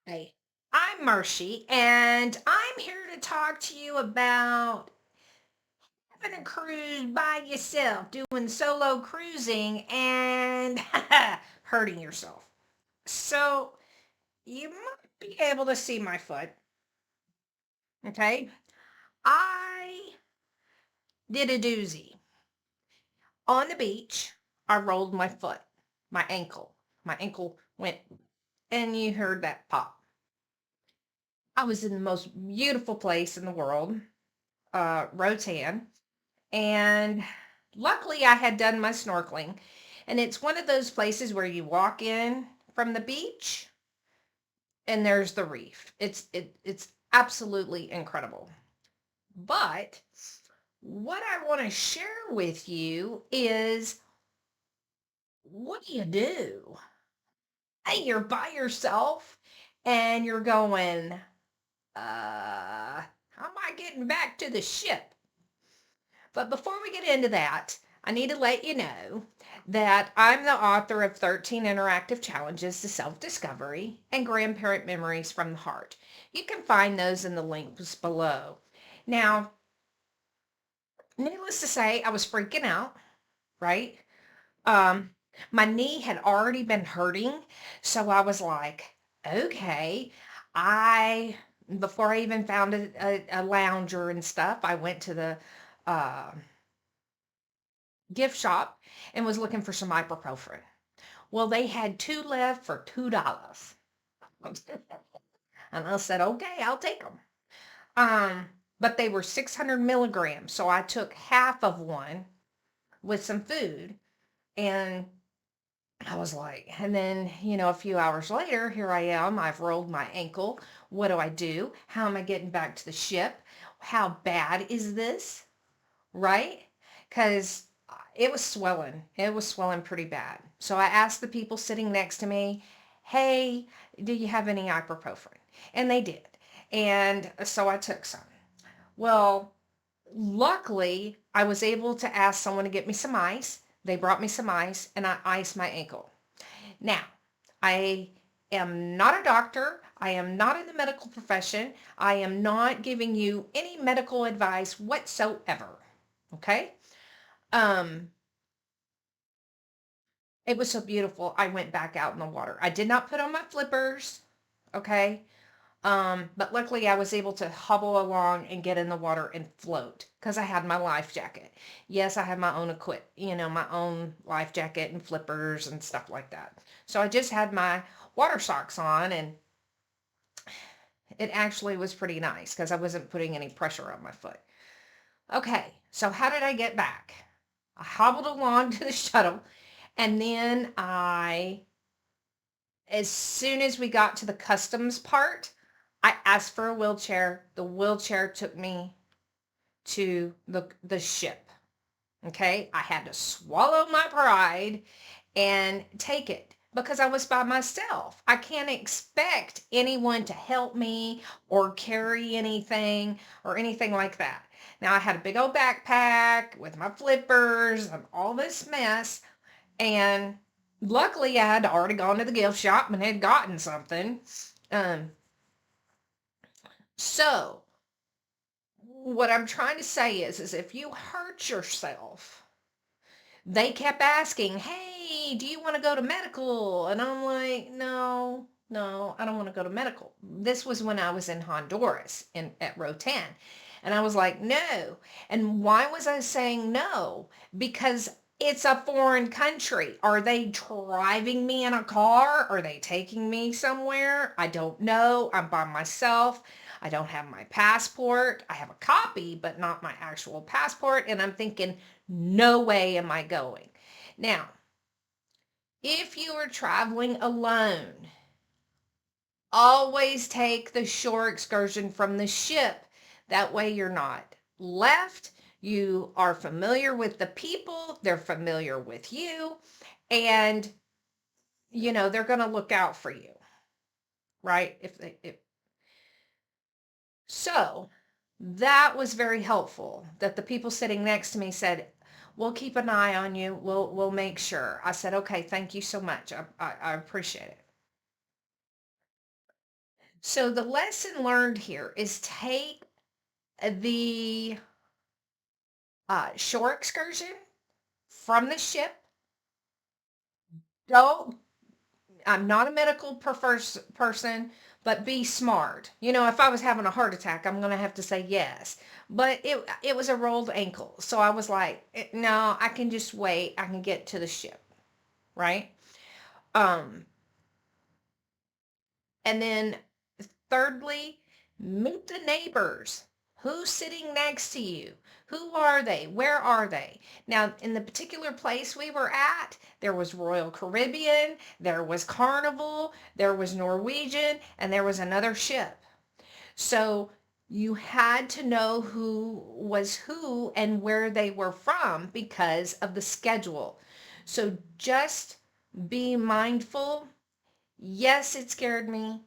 Hey, I'm Marshie, and I'm here to talk to you about having a cruise by yourself, doing solo cruising, and hurting yourself. So, you might be able to see my foot, okay? I did a doozy. On the beach, I rolled my foot, my ankle. My ankle went, and you heard that pop. I was in the most beautiful place in the world, Rotan. And luckily, I had done my snorkeling. And it's one of those places where you walk in from the beach and there's the reef. It's absolutely incredible. But what I want to share with you is what do you do? Hey, you're by yourself and you're going, how am I getting back to the ship? But before we get into that, I need to let you know that I'm the author of 13 Interactive Challenges to Self Discovery and Grandparent Memories from the Heart. You can find those in the links below. Now, needless to say, I was freaking out, right? Um, my knee had already been hurting, so I was like, okay, I before I even found a lounger and stuff, I went to the uh, gift shop and was looking for some ibuprofen. Well, they had two left for $2. And I said, okay, I'll take them. But they were 600 milligrams. So I took half of one with some food. And I was like, and then, a few hours later, here I am. I've rolled my ankle. What do I do? How am I getting back to the ship? How bad is this? Right? Because it was swelling. It was swelling pretty bad. So I asked the people sitting next to me, hey, do you have any ibuprofen? And they did. And so I took some. Well, luckily, I was able to ask someone to get me some ice. They brought me some ice and I iced my ankle. Now, I am not a doctor. I am not in the medical profession. I am not giving you any medical advice whatsoever. Okay? Um, it was so beautiful. I went back out in the water. I did not put on my flippers, okay? But luckily I was able to hobble along and get in the water and float because I had my life jacket. Yes, I have my own my own life jacket and flippers and stuff like that. So I just had my water socks on and it actually was pretty nice because I wasn't putting any pressure on my foot. Okay, so how did I get back? I hobbled along to the shuttle and then as soon as we got to the customs part, I asked for a wheelchair. The wheelchair took me to the ship. Okay? I had to swallow my pride and take it because I was by myself. I can't expect anyone to help me or carry anything or anything like that. Now I had a big old backpack with my flippers and all this mess, and luckily I had already gone to the gift shop and had gotten something. Um, so what I'm trying to say is if you hurt yourself, they kept asking, hey, do you want to go to medical? And I'm like, no, no, I don't want to go to medical. This was when I was in Honduras at Rotan. And I was like, no. And why was I saying no? Because it's a foreign country. Are they driving me in a car? Are they taking me somewhere? I don't know. I'm by myself. I don't have my passport. I have a copy, but not my actual passport. And I'm thinking, no way am I going. Now, if you are traveling alone, always take the shore excursion from the ship. That way you're not left. You are familiar with the people, they're familiar with you, and they're going to look out for you, right? If so, that was very helpful that the people sitting next to me said, we'll keep an eye on you. We'll make sure. I said, okay, thank you so much. I appreciate it. So the lesson learned here is take the shore excursion from the ship. Don't I'm not a medical person, but be smart. If I was having a heart attack, I'm going to have to say yes. But it was a rolled ankle. So I was like, no, I can just wait. I can get to the ship, right? Um and then thirdly, meet the neighbors. Who's sitting next to you? Who are they? Where are they? Now, in the particular place we were at, there was Royal Caribbean, there was Carnival, there was Norwegian, and there was another ship. So you had to know who was who and where they were from because of the schedule. So just be mindful. Yes, it scared me,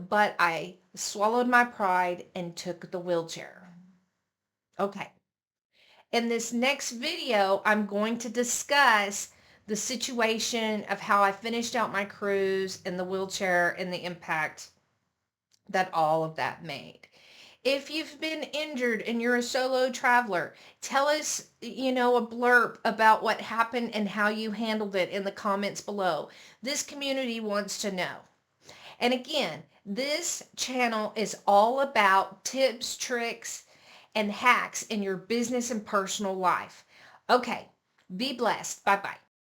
but I swallowed my pride and took the wheelchair. Okay. In this next video, I'm going to discuss the situation of how I finished out my cruise and the wheelchair and the impact that all of that made. If you've been injured and you're a solo traveler, tell us, a blurb about what happened and how you handled it in the comments below. This community wants to know. And again, this channel is all about tips, tricks, and hacks in your business and personal life. Okay, be blessed. Bye bye.